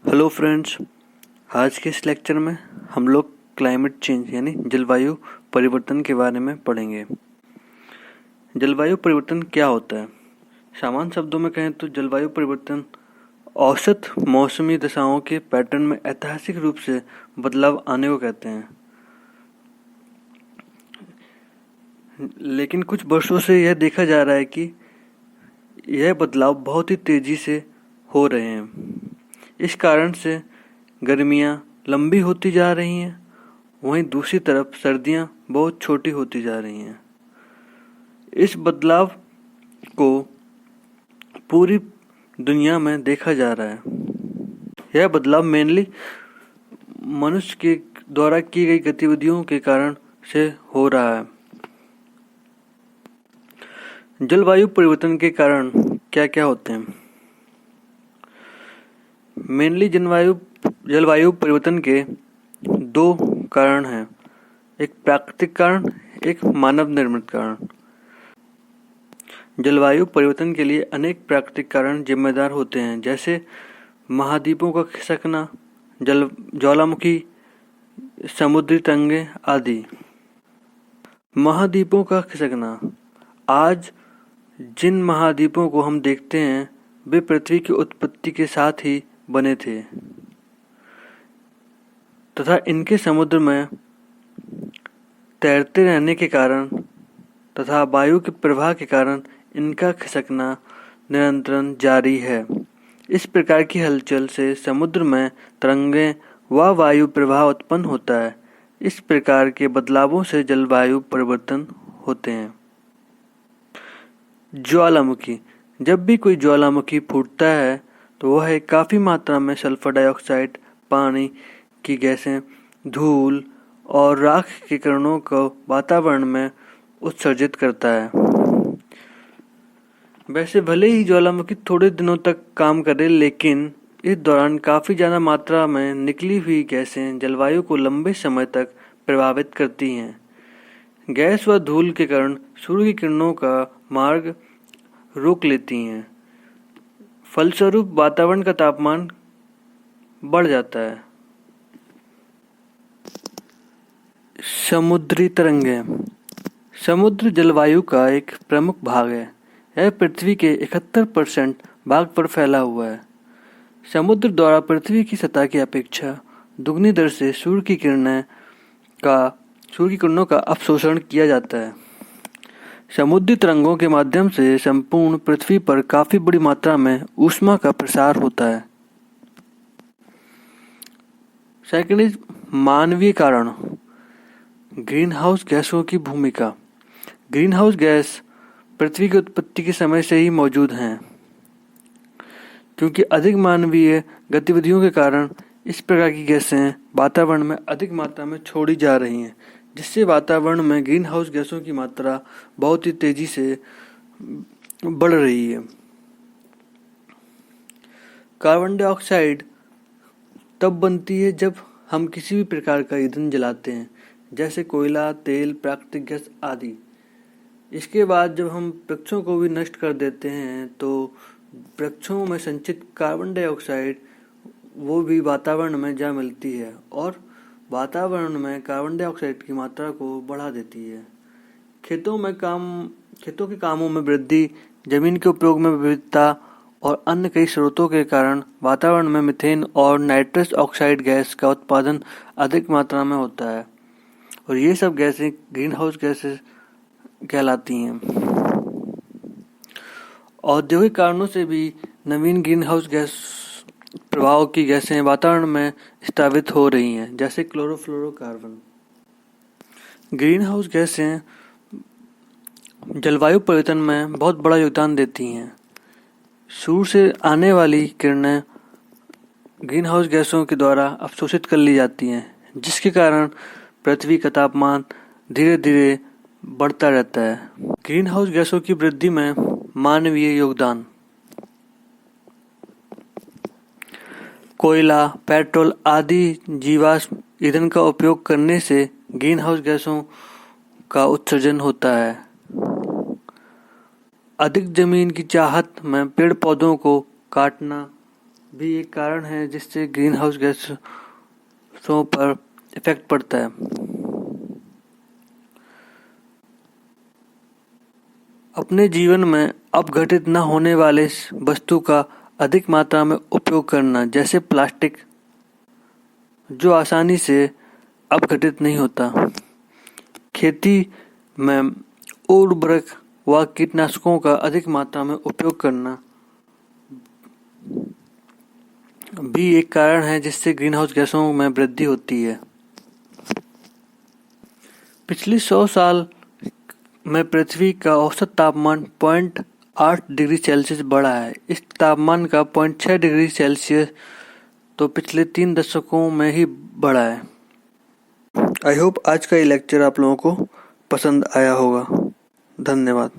Hello friends, आज के इस लेक्चर में हम लोग क्लाइमेट चेंज यानी जलवायु परिवर्तन के बारे में पढ़ेंगे। जलवायु परिवर्तन क्या होता है? सामान्य शब्दों में कहें तो जलवायु परिवर्तन औसत मौसमी दशाओं के पैटर्न में ऐतिहासिक रूप से बदलाव आने को कहते हैं। लेकिन कुछ वर्षों से यह देखा जा रहा है कि यह बदलाव बहुत ही तेजी से हो रहे हैं। इस कारण से गर्मियाँ लंबी होती जा रही हैं, वहीं दूसरी तरफ सर्दियाँ बहुत छोटी होती जा रही हैं। इस बदलाव को पूरी दुनिया में देखा जा रहा है। यह बदलाव मेनली मनुष्य के द्वारा की गई गतिविधियों के कारण से हो रहा है। जलवायु परिवर्तन के कारण क्या क्या होते हैं? मेनली जलवायु परिवर्तन के दो कारण हैं, एक प्राकृतिक कारण, एक मानव निर्मित कारण। जलवायु परिवर्तन के लिए अनेक प्राकृतिक कारण जिम्मेदार होते हैं, जैसे महाद्वीपों का खिसकना, ज्वालामुखी, समुद्री तरंगें आदि। महाद्वीपों का खिसकना। आज जिन महाद्वीपों को हम देखते हैं वे पृथ्वी की उत्पत्ति के साथ ही बने थे तथा इनके समुद्र में तैरते रहने के कारण तथा वायु के प्रवाह के कारण इनका खिसकना निरंतर जारी है। इस प्रकार की हलचल से समुद्र में तरंगें व वायु प्रवाह उत्पन्न होता है। इस प्रकार के बदलावों से जलवायु परिवर्तन होते हैं। ज्वालामुखी। जब भी कोई ज्वालामुखी फूटता है तो वह काफ़ी मात्रा में सल्फर डाइऑक्साइड, पानी की गैसें, धूल और राख के कणों को वातावरण में उत्सर्जित करता है। वैसे भले ही ज्वालामुखी थोड़े दिनों तक काम करे, लेकिन इस दौरान काफ़ी ज़्यादा मात्रा में निकली हुई गैसें जलवायु को लंबे समय तक प्रभावित करती हैं। गैस व धूल के कारण सूर्य की किरणों का मार्ग रोक लेती हैं। फलस्वरूप वातावरण का तापमान बढ़ जाता है। समुद्री तरंगें। समुद्र जलवायु का एक प्रमुख भाग है। यह पृथ्वी के 71% भाग पर फैला हुआ है। समुद्र द्वारा पृथ्वी की सतह की अपेक्षा दुगनी दर से सूर्य की किरणों का अवशोषण किया जाता है। समुद्री तरंगों के माध्यम से संपूर्ण पृथ्वी पर काफी बड़ी मात्रा में ऊष्मा का प्रसार होता है। सेकंड इज मानवीय कारण। ग्रीन हाउस गैसों की भूमिका। ग्रीन हाउस गैस पृथ्वी की उत्पत्ति के समय से ही मौजूद हैं, क्योंकि अधिक मानवीय गतिविधियों के कारण इस प्रकार की गैसें वातावरण में अधिक मात्रा में छोड़ी जा रही हैं, जिससे वातावरण में ग्रीन हाउस गैसों की मात्रा बहुत ही तेजी से बढ़ रही है। कार्बन डाइऑक्साइड तब बनती है जब हम किसी भी प्रकार का ईंधन जलाते हैं, जैसे कोयला, तेल, प्राकृतिक गैस आदि। इसके बाद जब हम वृक्षों को भी नष्ट कर देते हैं तो वृक्षों में संचित कार्बन डाइऑक्साइड वो भी वातावरण में जा मिलती है और वातावरण में कार्बन डाइऑक्साइड की मात्रा को बढ़ा देती है। खेतों के कामों में वृद्धि, जमीन के उपयोग में विविधता और अन्य कई स्रोतों के कारण वातावरण में मीथेन और नाइट्रस ऑक्साइड गैस का उत्पादन अधिक मात्रा में होता है और ये सब गैसें ग्रीन हाउस गैसेस कहलाती हैं। औद्योगिक कारणों से भी नवीन ग्रीन हाउस गैस प्रभाव की गैसें वातावरण में स्रावित हो रही हैं, जैसे क्लोरोफ्लोरोकार्बन। ग्रीन हाउस गैसें जलवायु परिवर्तन में बहुत बड़ा योगदान देती हैं। सूर्य से आने वाली किरणें ग्रीन हाउस गैसों के द्वारा अवशोषित कर ली जाती हैं, जिसके कारण पृथ्वी का तापमान धीरे धीरे बढ़ता रहता है। ग्रीन हाउस गैसों की वृद्धि में मानवीय योगदान। कोयला, पेट्रोल आदि जीवाश्म ईंधन का उपयोग करने से ग्रीन हाउस गैसों का उत्सर्जन होता है। अधिक जमीन की चाहत में पेड़ पौधों को काटना, भी एक कारण है जिससे ग्रीन हाउस गैसों पर इफेक्ट पड़ता है। अपने जीवन में अपघटित न होने वाले वस्तु का अधिक मात्रा में उपयोग करना, जैसे प्लास्टिक, जो आसानी से अपघटित नहीं होता। खेती में उर्वरक व कीटनाशकों का अधिक मात्रा में उपयोग करना भी एक कारण है जिससे ग्रीनहाउस गैसों में वृद्धि होती है। पिछले 100 साल में पृथ्वी का औसत तापमान 0.8 डिग्री सेल्सियस बढ़ा है। इस तापमान का 0.6 डिग्री सेल्सियस तो पिछले 3 दशकों में ही बढ़ा है। आई होप आज का ये लेक्चर आप लोगों को पसंद आया होगा। धन्यवाद।